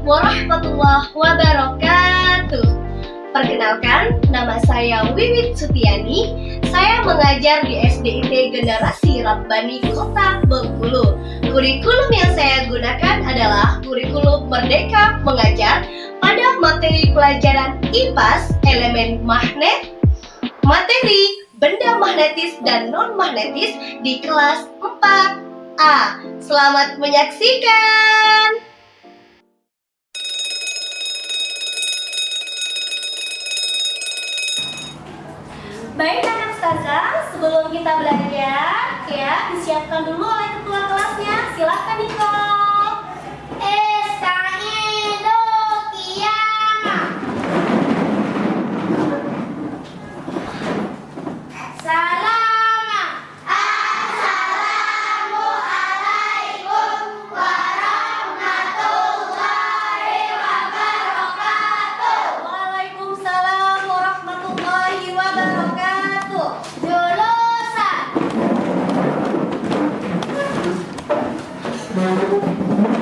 warahmatullahi wabarakatuh. Perkenalkan, nama saya Wiwit Sutiani. Saya mengajar di SDIT Generasi Rabbani Kota Bengkulu. Kurikulum yang saya gunakan adalah kurikulum Merdeka Mengajar pada materi pelajaran IPAS, elemen magnet, materi benda magnetis dan non-magnetis di kelas 4A. Selamat menyaksikan! Baik anak ustazah, sebelum kita belajar, ya disiapkan dulu oleh ketua kelasnya. Silakan Niko. Estaido Kiyama. Salama. Assalamualaikum warahmatullahi wabarakatuh. Waalaikumsalam warahmatullahi wabarakatuh. Lulusan.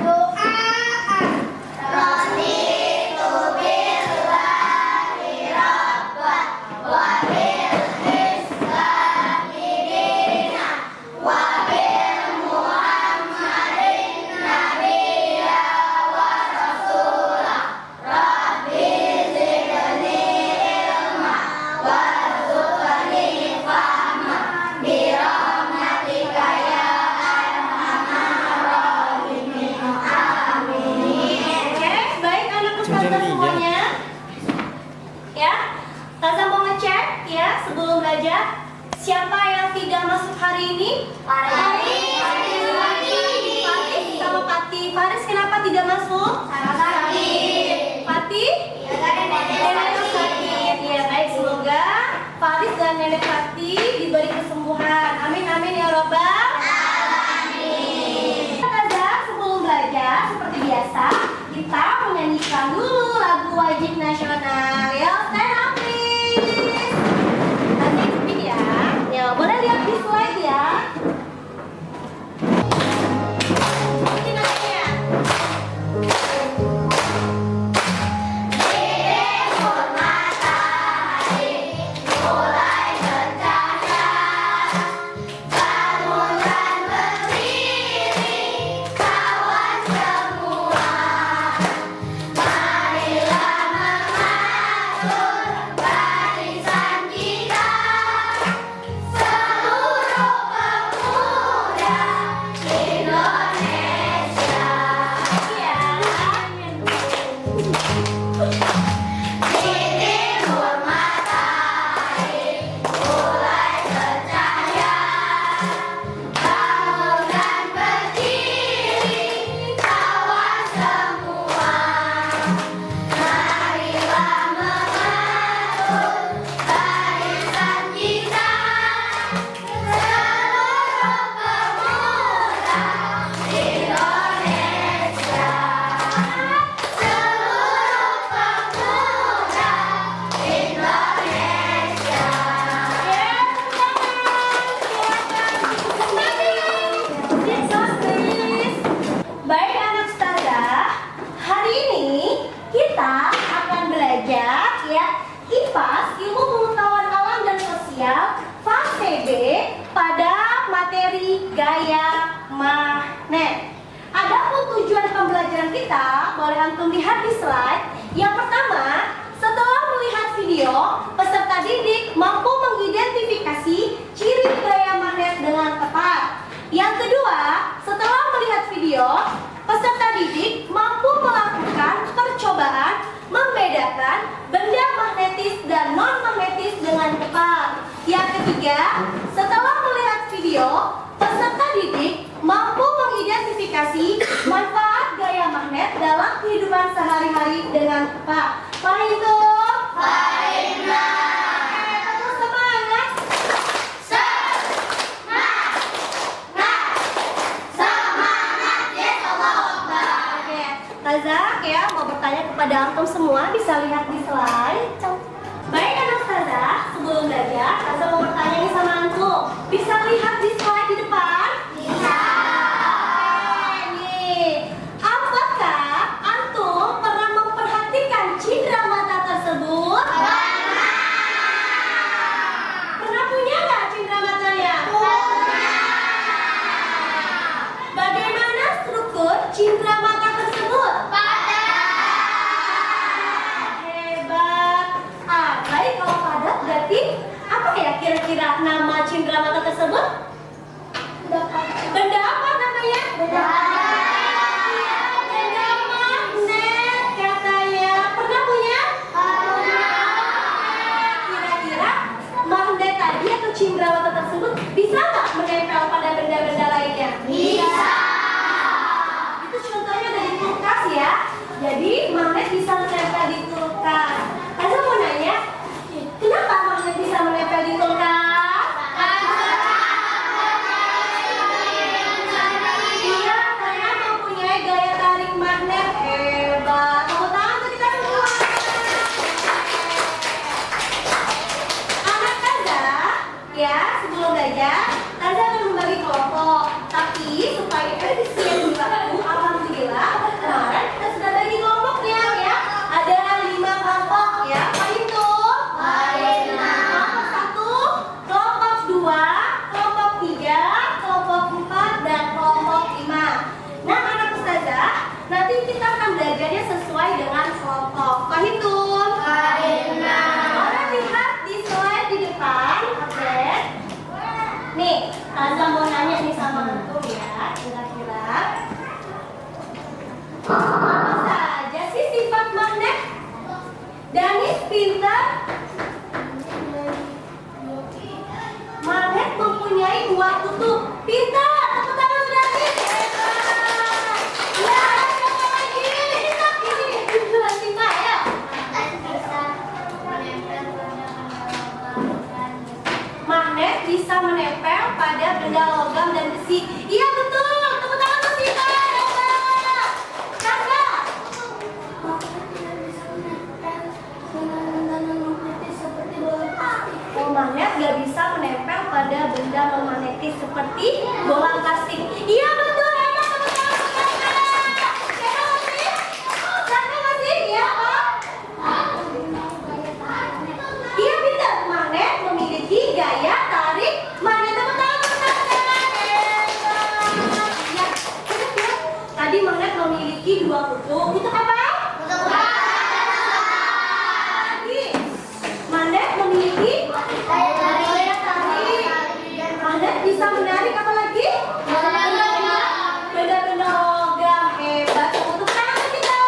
Doaan. Raditu billahi rabban wa bil islami dinan wa bil muhammadin nabiyya wa rasulah. Rabbi zidni ilma warzuqni fahma bi rahmatika ya arhamar rahimin. Amin. Oke, baik anak ustazah semuanya. Ya, Taza mau ngecek ya sebelum belajar. Siapa yang tidak masuk hari ini? Faris sama Pati. Faris kenapa tidak masuk? Pati? Nenek sakit. Ya baik, semoga Faris dan Nenek Pati diberi kesembuhan. Amin amin ya robbal alamin. Taza, sebelum belajar seperti biasa kita menyanyikan dulu lagu wajib nasional. Ya, stand up please. Nanti ikutin ya. Ya, boleh lihat di slide ya. Ikutin aja. Timur matahari mulai bercahaya, bangun dan berdiri kawan semua. Marilah mengatur barisan kita, seluruh pemuda Indonesia. Di timur matahari mulai bercahaya, bangun dan berdiri kawan semua. Marilah mengatur barisan kita, seluruh pemuda Indonesia. Seluruh pemuda Indonesia. Baik anak ustazah, hari ini kita akan belajar ya IPAS, ilmu pengetahuan alam dan sosial fase B pada materi gaya magnet. Adapun tujuan pembelajaran kita, boleh antum lihat di slide. Yang pertama, setelah melihat video, peserta didik mampu mengidentifikasi ciri gaya magnet dengan tepat. Yang kedua, setelah melihat video, peserta didik mampu melakukan percobaan membedakan benda magnetis dan non-magnetis dengan tepat. Yang ketiga, setelah melihat video, peserta didik mampu mengidentifikasi manfaat gaya magnet dalam kehidupan sehari-hari dengan tepat. Paham itu? Baik, Terus semangat. Semangat, yes, Allahu Akbar. Oke, Taza ya mau bertanya kepada antum semua, bisa lihat di slide. Baik anak Ustazah, sebelum belajar, Taza mau bertanya nih sama antum. Bisa lihat di slide di depan? Bisa. Oke, nih. Apakah antum cindera mata tersebut? Hebat. Baik, kalau padat berarti apa ya kira-kira nama cindera mata tersebut? Benda apa namanya? Benda magnet katanya. Pernah punya? Kira-kira magnet tadi atau cindera mata tersebut bisa nggak menempel pada benda-benda lainnya? Bisa. Itu contohnya dari kulkas ya. Jadi magnet bisa menempel di kulkas. Kaza mau nanya, kenapa magnet bisa menempel di kulkas? Iya, karena mempunyai gaya tarik magnet. Hebat. Tepuk tangan untuk kita semua. Anak Kaza, ya sebelum belajar, Kaza akan membagi kelompok. Tapi supaya efisien di waktu, alhamdulillah kemarin kita sudah bagi kelompoknya ya. Ada 5 kelompok ya. Paham tuh? Kelompok 1, kelompok 2, kelompok 3, kelompok 4, dan kelompok 5. Nah, anak ustazah, nanti kita akan belajarnya sesuai dengan kelompok. Paham tuh? Orang lihat di slide di depan, oke? Nih, Kaza mau nanya nih sama antum ya, kira-kira apa saja sih sifat magnet? Danis pintar. Magnet mempunyai 2 kutub. Pintar. Tepuk tangan untuk Danis. Hebat. Ya, coba lagi. Ini nanti Pak ya. Magnet bisa menempel pada benda logam dan besi. Iya betul. Tepuk tangan untuk kita. Hebat. Kakak. Oh, magnet gak bisa menempel pada benda non magnetis seperti bola plastik. Iya betul. Hebat. Tepuk tangan untuk kakak. Kakak masih? Kakak masih? Iya Pak. Iya benar, magnet memiliki gaya tarik magnet. Tepuk tangan untuk kakak. Hebat. Ya, kira-kira tadi magnet memiliki 2 kutub. Kutub apa? Lagi. Magnet memiliki gaya tarik. Magnet bisa menarik apa lagi? Benda-benda logam. Hebat. Tepuk tangan untuk kita.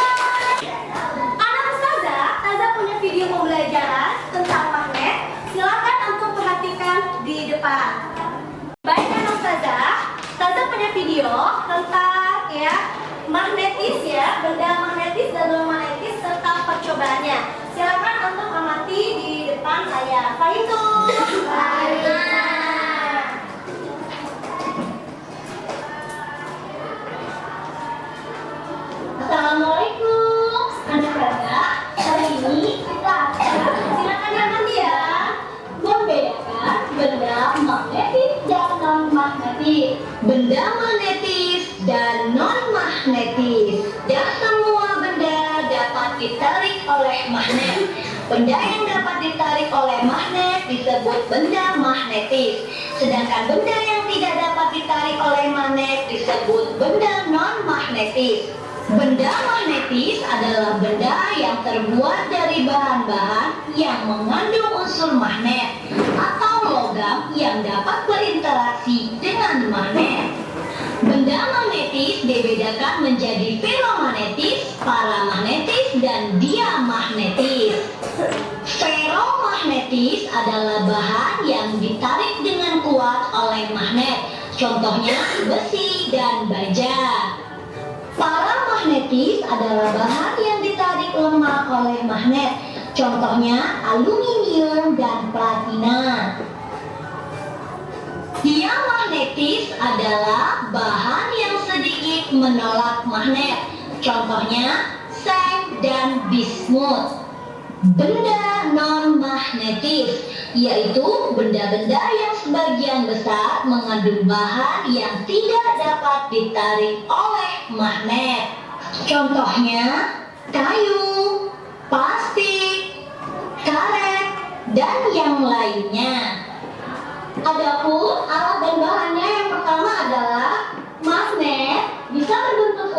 Anak ustazah, Kaza punya video pembelajaran tentang magnet. Silakan untuk perhatikan di depan. Baik anak ustazah, Kaza punya video tentang ya magnetis ya, benda magnetis dan non magnetis serta percobaannya. Silakan untuk amati di depan saya. Fahim tuh? Assalamualaikum anak Kaza. Hari ini kita akan silakan amati ya, membedakan benda magnetis dan non magnetis. Benda magnetis dan non-magnetis. Dan semua benda dapat ditarik oleh magnet. Benda yang dapat ditarik oleh magnet disebut benda magnetis. Sedangkan benda yang tidak dapat ditarik oleh magnet disebut benda non-magnetis. Benda magnetis adalah benda yang terbuat dari bahan-bahan yang mengandung unsur magnet atau logam yang dapat berinteraksi dengan magnet. Benda magnetis dibedakan menjadi feromagnetis, paramagnetis, dan diamagnetis. Feromagnetis adalah bahan yang ditarik dengan kuat oleh magnet, contohnya besi dan baja. Paramagnetis adalah bahan yang ditarik lemah oleh magnet, contohnya aluminium dan platina. Diamagnetis adalah bahan yang sedikit menolak magnet, contohnya seng dan bismut. Benda non-magnetis yaitu benda-benda yang sebagian besar mengandung bahan yang tidak dapat ditarik oleh magnet. Contohnya kayu, plastik, karet, dan yang lainnya. Adapun alat dan bahannya yang pertama adalah magnet, bisa berbentuk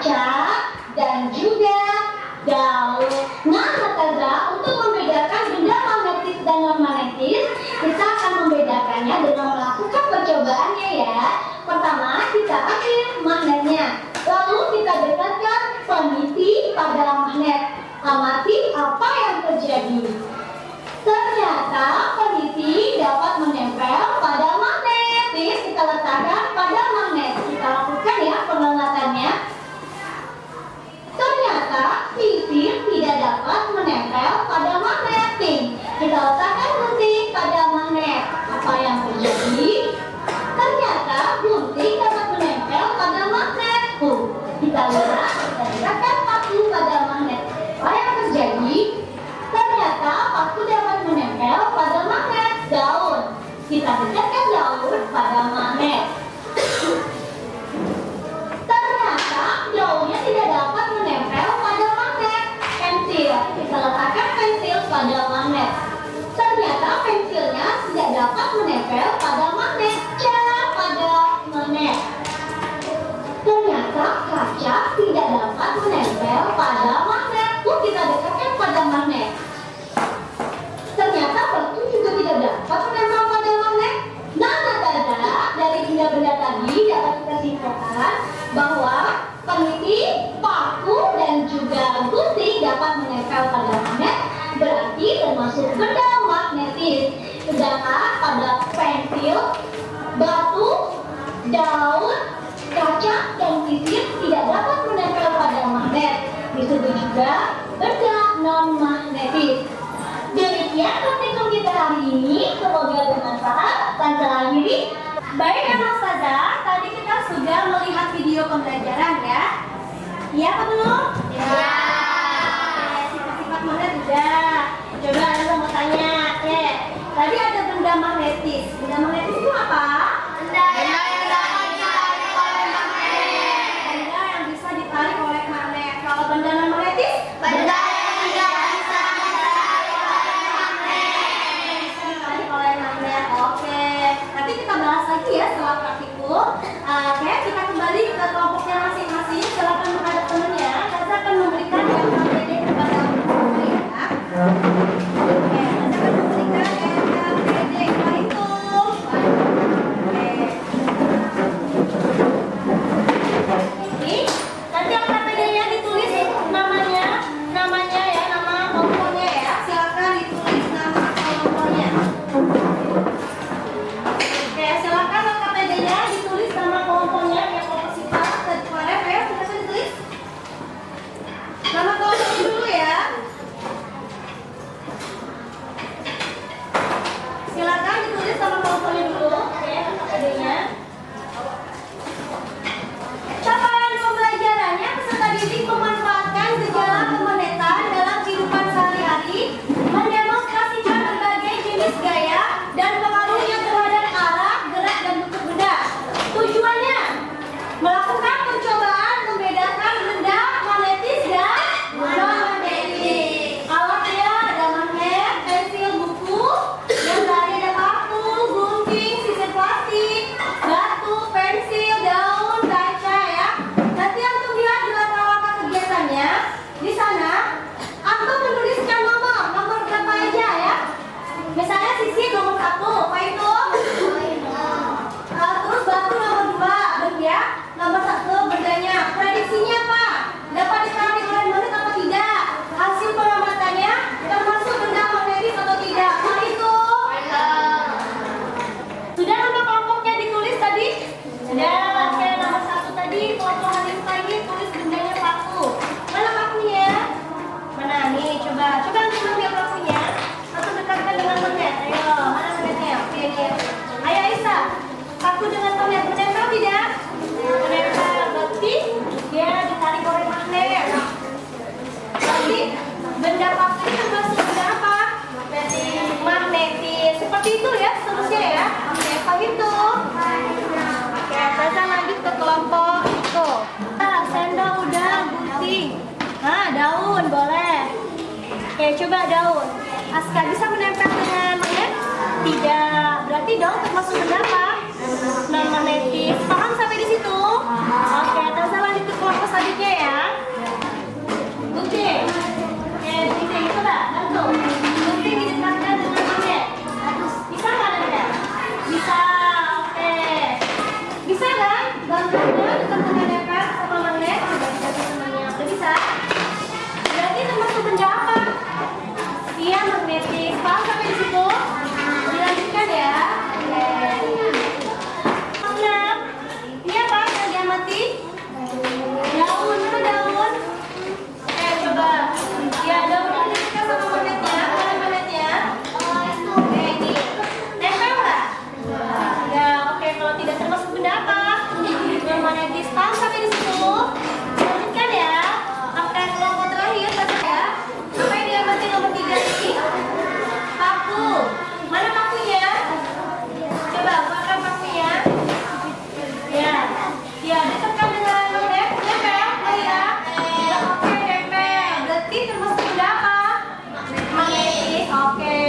kaca, dan juga daun. Nah, Taza, untuk membedakan benda magnetis dan non-magnetis, kita akan membedakannya dengan melakukan percobaannya ya. Pertama, kita ambil magnetnya, lalu kita dekatkan peniti pada magnet. Amati apa yang terjadi. Ternyata peniti dapat menempel pada magnet. Kita letakkan pada magnet. Kita lakukan ya pengamatannya. Ternyata sisir tidak dapat menempel pada magnet. Kita letakkan gunting pada magnet. Apa yang terjadi? Ternyata gunting dapat menempel pada magnet. Kita lihat, kita dekatkan paku pada magnet. Apa yang terjadi? Ternyata paku dapat menempel pada magnet. Daun. Kita dekatkan daun pada magnet. Ternyata daunnya tidak dapat menempel pada magnet. Pensil. Kita letakkan pensil pada magnet. Ternyata pensilnya tidak dapat menempel pada magnet. Cara pada magnet. Ternyata kaca tidak dapat menempel pada magnet. Kita dekatkan pada magnet. Ternyata batu juga tidak dapat menempel pada magnet. Nah, Taza, dari benda-benda tadi dapat kita simpulkan bahwa peniti, paku, dan juga gunting dapat menempel pada magnet, berarti termasuk benda magnetis. Sedangkan pada pensil, batu, daun, kaca, dan sisir tidak dapat menempel pada magnet. Disebut juga benda non-magnetis. Demikian praktikum kita hari ini, semoga bermanfaat. Taza akhiri. Baik anak Ustazah, tadi kita sudah melihat video pembelajaran ya. Iya apa belum? Ya. Sifat-sifat magnet udah. Coba Anda mau tanya. Tadi ada benda magnetis. Benda magnetis itu apa? Benda yang dapat ditarik oleh magnet. Benda yang bisa ditarik oleh magnet. Kalau benda non magnetis? Benda yang tidak bisa ditarik oleh magnet. Bisa ditarik oleh magnet. Oke. Nanti kita bahas lagi ya setelah praktikum. Oke, kita kembali ke kelompoknya masing-masing. Silakan menghadap temannya. Taza akan memberikan yang KBD kepada teman ya. Oke, Taza akan memberikan yang KBD. Waalaikum. Oke. Ini nanti KBD-nya ditulis namanya ya, nama kelompoknya ya. Silakan ditulis nama kelompoknya. Oke, silakan KPD-nya ditulis nama kelompoknya ya, kelompok sifat dan kemarin ya, silakan ditulis nama kelompoknya dulu ya. Silakan ditulis nama kelompoknya dulu, oke, KPD-nya. Capaian pembelajarannya, peserta didik memanfaatkan gejala kemagnetan dalam kehidupan sehari-hari, mendemonstrasikan berbagai jenis gaya dan pengaruhnya terhadap arah, gerak, dan bentuk benda. Tujuannya melakukan percobaan membedakan benda magnetis dan non-magnetis. Alatnya ada magnet, pensil, buku, dan tadi ada paku, gunting, sisir plastik, batu, pensil, daun, kaca ya. Nanti antum lihat di latar kegiatannya. Di sana antum menuliskan nomor berapa aja ya. Misalnya sisir nomor 1, apa itu? Terus batu nomor 2, ya. Nomor 1 bendanya. Prediksinya apa? Dapat ditarik oleh magnet atau tidak? Hasil pengamatannya termasuk benda magnetis atau tidak? Apa itu? Sudah nama kelompoknya ditulis tadi? Sudah. Oke, nomor 1 tadi kelompok Hanifta ini tulis bendanya paku. Mana pakunya? Mana nih? Coba nanti ambil pakunya. Atau dekatkan dengan magnet. Ayo, mana magnetnya? Oke, nih. Ayo Aisyah, paku dengan magnet menempel tidak? Menempel, berarti dia ditarik oleh magnet. Berarti benda paku ini termasuk benda apa? Magnetis. Seperti itu ya seterusnya ya. Oke, kalau gitu. Oke, Taza lanjut ke kelompok itu. Sendok udah, gunting. Nah, daun boleh. Oke, coba daun. Aska bisa menempel dengan magnet? Tidak. Berarti daun termasuk benda apa? Non magnetis. Paham sampai di situ? Oke, Taza lanjut ke kelompok selanjutnya ya. Gunting. Oke, gunting coba bantu. Gunting didekatkan dengan magnet. Bisa nggak Dada? Bisa. Oke. Bisa kan? Gambarnya dekat sama magnet. Udah bisa? Berarti termasuk benda apa? Iya, magnetis. Paham sampai di situ? Dilanjutkan ya. Oke. Magnet. Ini apa yang diamati? Daun, mana daun? Coba. Ya, daunnya dekat sama magnetnya. Mana magnetnya? Oke, ini. Nempel nggak? Ya, oke. Kalau tidak termasuk benda apa? Yang magnetis. Paham sampai di situ? Lanjutkan ya. Oke, kelompok terakhir baca ya. Apa yang diamati nomor 3 ini? Paku. Mana pakunya? Coba, buatkan pakunya. Ya, ya, dekatkan dengan magnet. Nempel, oh ya. Ya, oke, nempel. Berarti termasuk benda apa? Magnetis. Oke.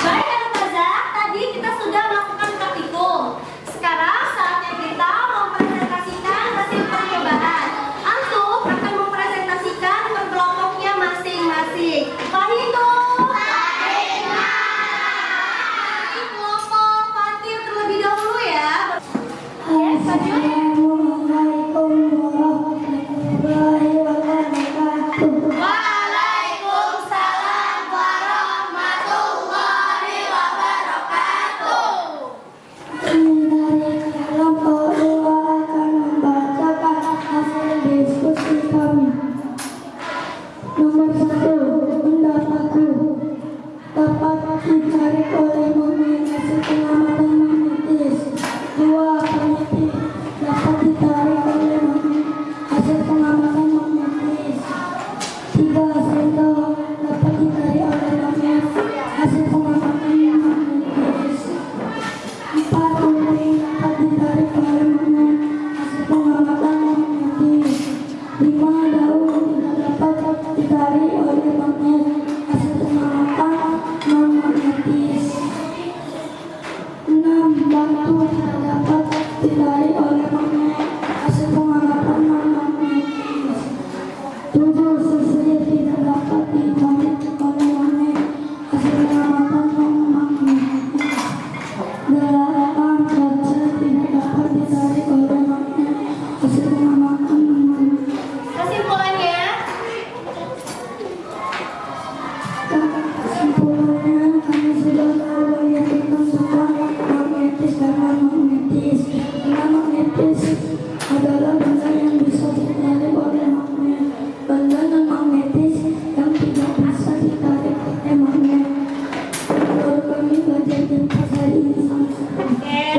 Baik, anak Taza, tadi kita sudah melakukan praktikum. Sekarang saatnya kita mempresentasikan hasil percobaan. Antum akan mempresentasikan ke kelompoknya masing-masing. Fahim? Kelompok Fatir terlebih dahulu ya. Assalamualaikum warahmatullahi wabarakatuh. Waalaikumsalam warahmatullahi wabarakatuh. Dari kelompok 2 akan membacakan hasil diskusi kami. Nomor 1, benda paku dapat ditarik oleh magnet hasil pengamatan magnetis. 2, peniti dapat ditarik oleh magnet hasil pengamatan magnetis. 3, sendok dapat ditarik oleh magnet hasil pengamatan magnetis. 4, gunting dapat ditarik oleh magnet hasil pengamatan magnetis. 5, daun tidak dapat ditarik oleh magnet hasil pengamatan non-magnetis. 6, batu tidak dapat ditarik oleh magnet hasil pengamatan non-magnetis. 7, sisir tidak dapat ditarik oleh magnet hasil pengamatan non-magnetis. 8, kaca tidak dapat ditarik oleh magnet hasil pengamatan non-magnetis. Kesimpulannya, Kesimpulannya, kami sudah tahu yang tentang semua magnetis dan non-magnetis. Benda magnetis adalah benda yang bisa ditarik oleh magnet. Benda non-magnetis yang tidak bisa ditarik oleh magnet. Baru kami belajar tentang hari ini.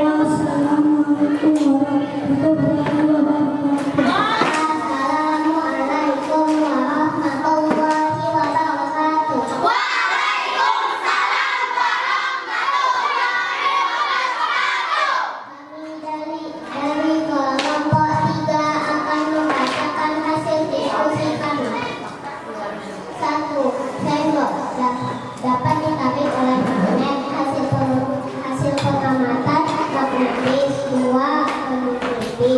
Wassalamualaikum warahmatullahi wabarakatuh. Assalamualaikum warahmatullahi wabarakatuh. Waalaikumsalam warahmatullahi wabarakatuh. Kami dari kelompok 3 akan membacakan hasil diskusi kami. 1. Sendok dapat ditarik oleh magnet hasil pengamatan magnetis. 2. Peniti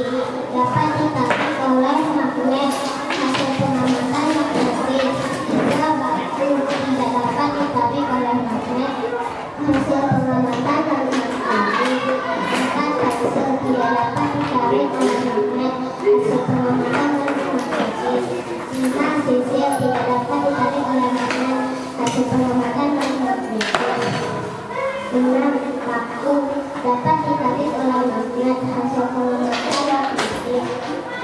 dapat ditarik oleh magnet hasil pengamatan magnetis. 3. Batu tidak dapat ditarik oleh magnet hasil pengamatan magnetis. 4. Pensil tidak dapat ditarik oleh magnet hasil pengamatan magnetis. 5. Sisir tidak dapat ditarik oleh magnet hasil pengamatan magnetis. 6. Paku dapat ditarik oleh magnet hasil pengamatan magnetis.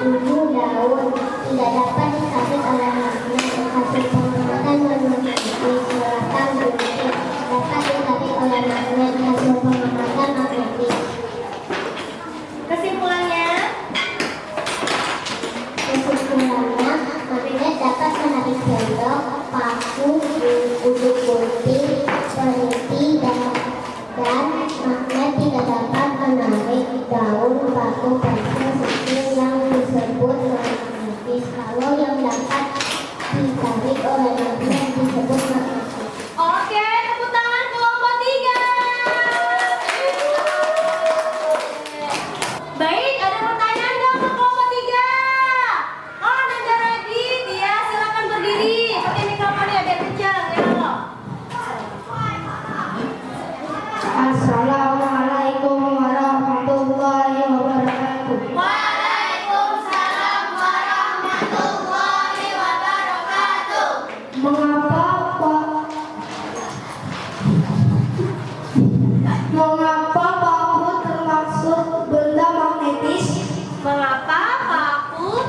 7. Daun tidak dapat ditarik oleh magnet hasil pengamatan magnetis. 8. Gunting dapat ditarik oleh magnet hasil pengamatan magnetis. Kesimpulannya, Kesimpulannya, magnet dapat menarik sendok, paku, ujung gunting, peniti, dan magnet tidak dapat menarik daun, batu, pensil, sisir yang disebut magnetis. Kalau yang dapat ditarik oleh magnet disebut magnetis. oke, tepuk tangan kelompok 3. Baik, ada pertanyaan nggak untuk kelompok 3?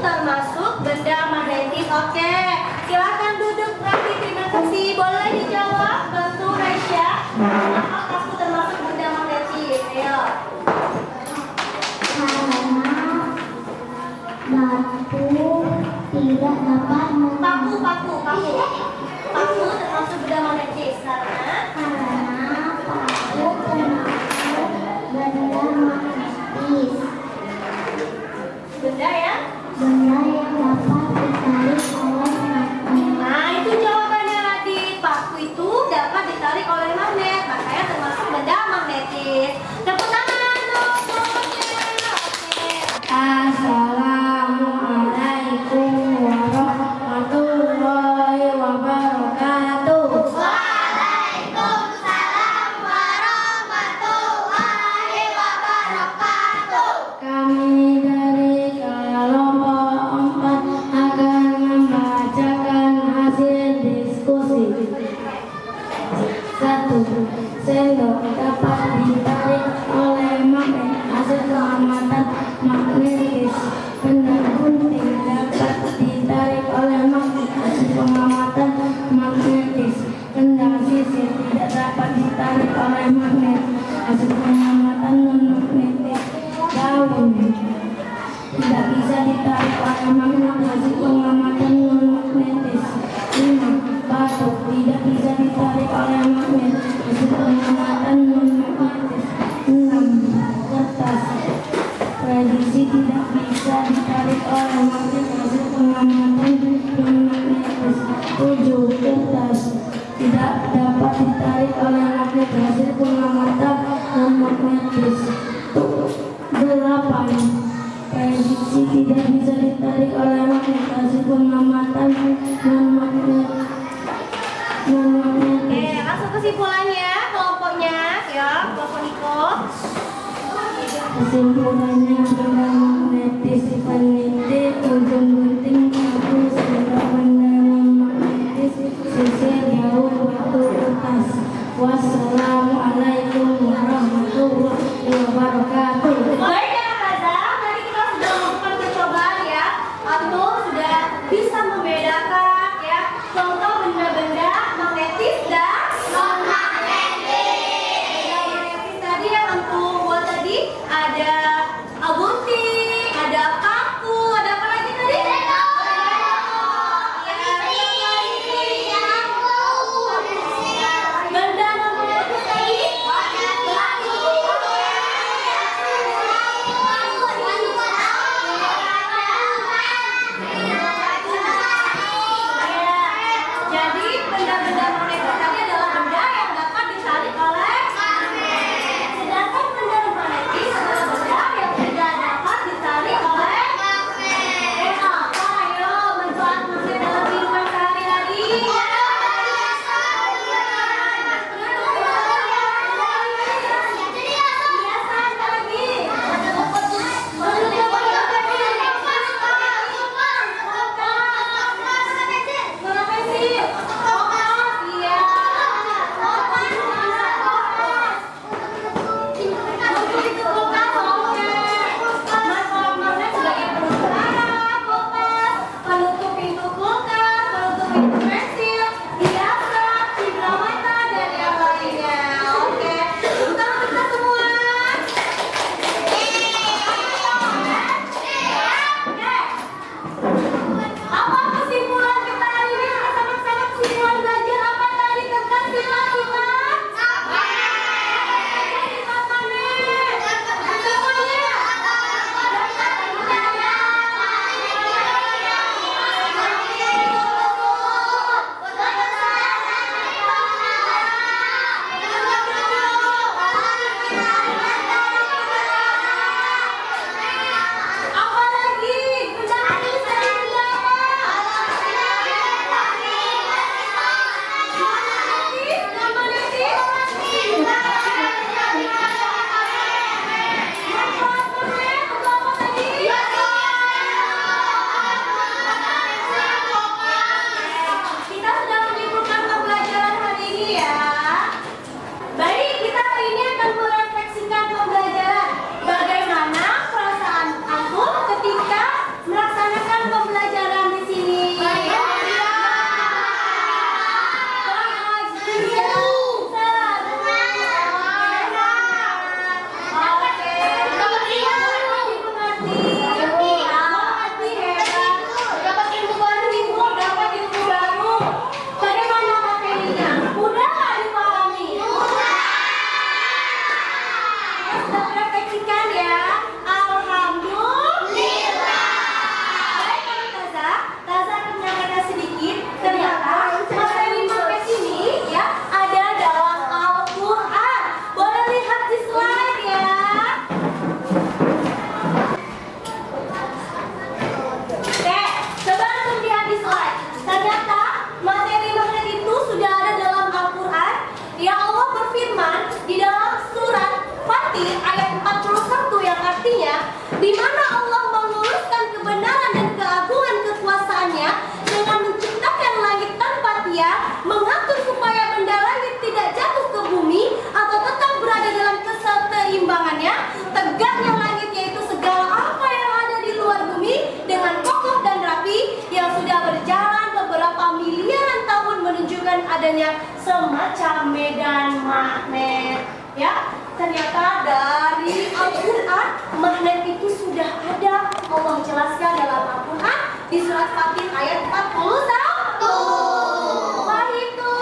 termasuk benda magnetis. Oke, silakan duduk lagi. Terima kasih. Boleh dijawab, bantu Raisya. Apa paku termasuk benda magnetis? Ayo. Karena batu tidak dapat Paku termasuk benda magnetis karena paku termasuk benda magnetis. benda ya. Benda yang dapat ditarik oleh magnet. Nah, itu jawabannya Radit. Paku itu dapat ditarik oleh magnet, makanya termasuk benda magnetis. Tepuk tangan dong semuanya. Oke. Assalamualaikum warahmatullahi wabarakatuh. Waalaikumsalam warahmatullahi wabarakatuh. Kami dari kelompok 4 akan membacakan hasil diskusi. 1. Sendok dapat ditarik oleh magnet. Hasil pengamatan magnetis. Benda gunting dapat ditarik oleh magnet. Hasil pengamatan magnetis. Benda sisir tidak dapat ditarik oleh magnet. Hasil pengamatan non-magnetis. Daun tidak bisa ditarik oleh magnet. Hasil pengamatan non-magnetis. 5. Batu tidak bisa ditarik oleh magnet. Hasil pengamatan non-magnetis. 6. Kertas prediksi tidak bisa ditarik oleh magnet. Hasil pengamatan non-magnetis. 7. Kertas tidak dapat ditarik oleh magnet. Hasil pengamatan non-magnetis. 8. Prediksi tidak bisa ditarik oleh magnet. Hasil pengamatan non-magnetis. Oke, langsung kesimpulannya kelompoknya ya, kelompok Niko. Kesimpulannya, benda magnetis peneliti ujung gunting paku sehingga benda non-magnetis sisir daun batu kertas. Wassalamualaikum warahmatullahi wabarakatuh. Baik ya Kaza, tadi kita sudah melakukan percobaan ya. Antum sudah bisa membedakan ya contoh benda-benda magnetis dan non-magnetis. Benda magnetis tadi yang antum buat tadi ada artinya di mana Allah meluruskan kebenaran dan keagungan kekuasaannya dengan menciptakan langit tanpa tiang, mengatur supaya benda langit tidak jatuh ke bumi atau tetap berada dalam keseimbangannya, tegaknya langit yaitu segala apa yang ada di luar bumi dengan kokoh dan rapi yang sudah berjalan beberapa miliaran tahun menunjukkan adanya semacam medan magnet. Ya, ternyata dari Al-Quran magnet itu sudah ada. Allah jelaskan dalam Al-Quran di surat Fatir ayat 41. Wah itu.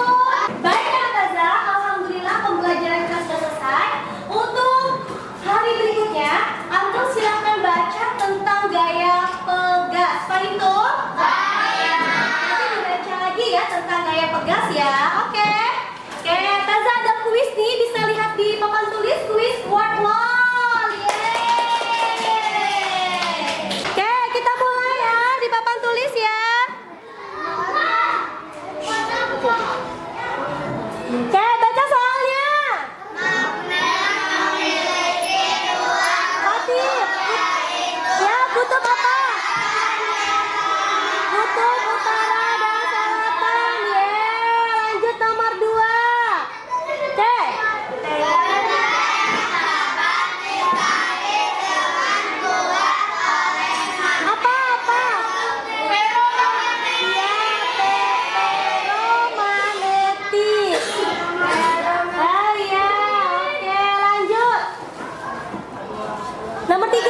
Baik anak Taza, alhamdulillah pembelajaran kita sudah selesai. Untuk hari berikutnya, antum silakan baca tentang gaya pegas. Pak itu? Nanti dibaca lagi ya tentang gaya pegas ya. Oke. Oke, Taza ada kuis nih, bisa lihat di papan tulis, kuis word wall. Yeay. Oke, kita mulai ya di papan tulis ya. Oke, baca soalnya. Fatir. Ya, kutub apa? Kutub utara dan selatan. Yeay, lanjut nomor 2. Oke. Apa? Iya, feromagnetis. Oh iya, oke lanjut. Nomor 3.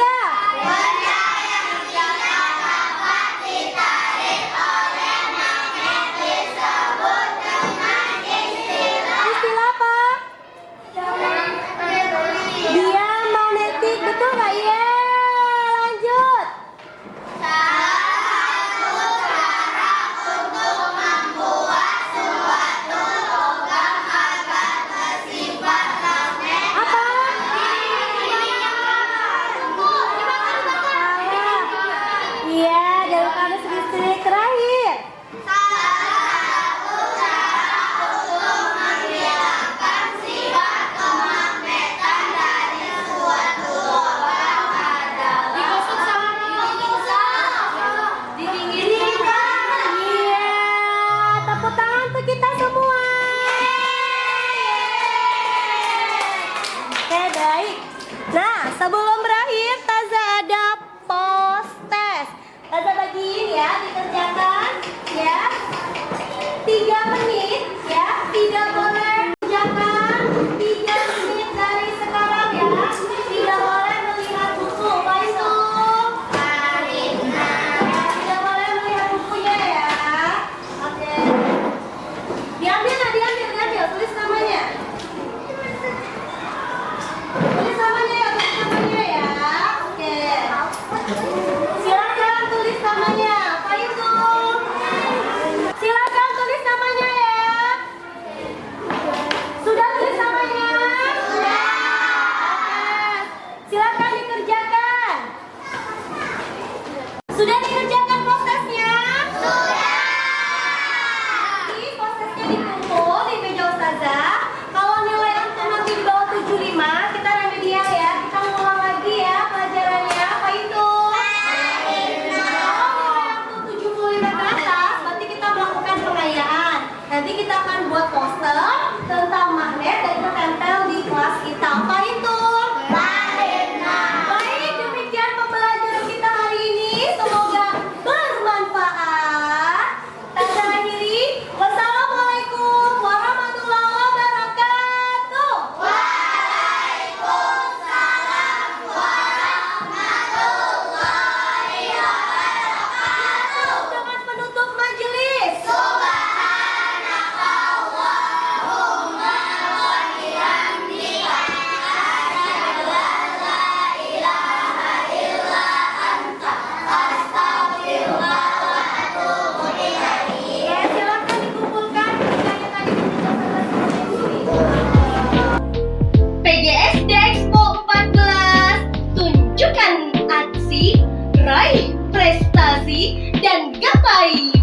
Istilah apa? Dia magnetik, betul nggak? Iya, lanjut. Apa? Iya, dalam kasus listrik terakhir. Iya, tepuk tangan untuk kita semua. Oke, baik. Nah, sebelum berakhir, Taza ada post test. Taza bagiin ya, dikerjakan ya. 3 menit ya, tidak boleh kerjakan 3 menit dari sekarang ya. Tidak boleh melihat buku, Pak itu. Tidak boleh melihat bukunya ya. Oke. Diambil, tulis namanya. Tulis namanya ya, Oke. Silakan tulis namanya, Pak Itu. Silakan tulis namanya ya. Sudah tulis namanya? Sudah. Oke. Silakan dikerjakan. Sudah dikerjakan prosesnya? Sudah. Nanti prosesnya dikumpul di meja Ustazah. Kalau nilai antum nanti di bawah 75, kita remedial ya. Kita ngulang lagi ya pelajarannya. Apa itu? Kalau nilai antum 75 ke atas, berarti kita melakukan pengayaan. Nanti kita akan buat poster tentang magnet dan kita tempel di kelas kita. Apa itu? Baik, demikian pembelajaran kita hari ini. Semoga bermanfaat. Taza akhiri. Wassalamualaikum warahmatullahi wabarakatuh. Dengan penutup majelis. Ya, silakan dikumpulkan kerjanya tadi PGSD Expo 14, tunjukkan aksi, raih prestasi, dan gapai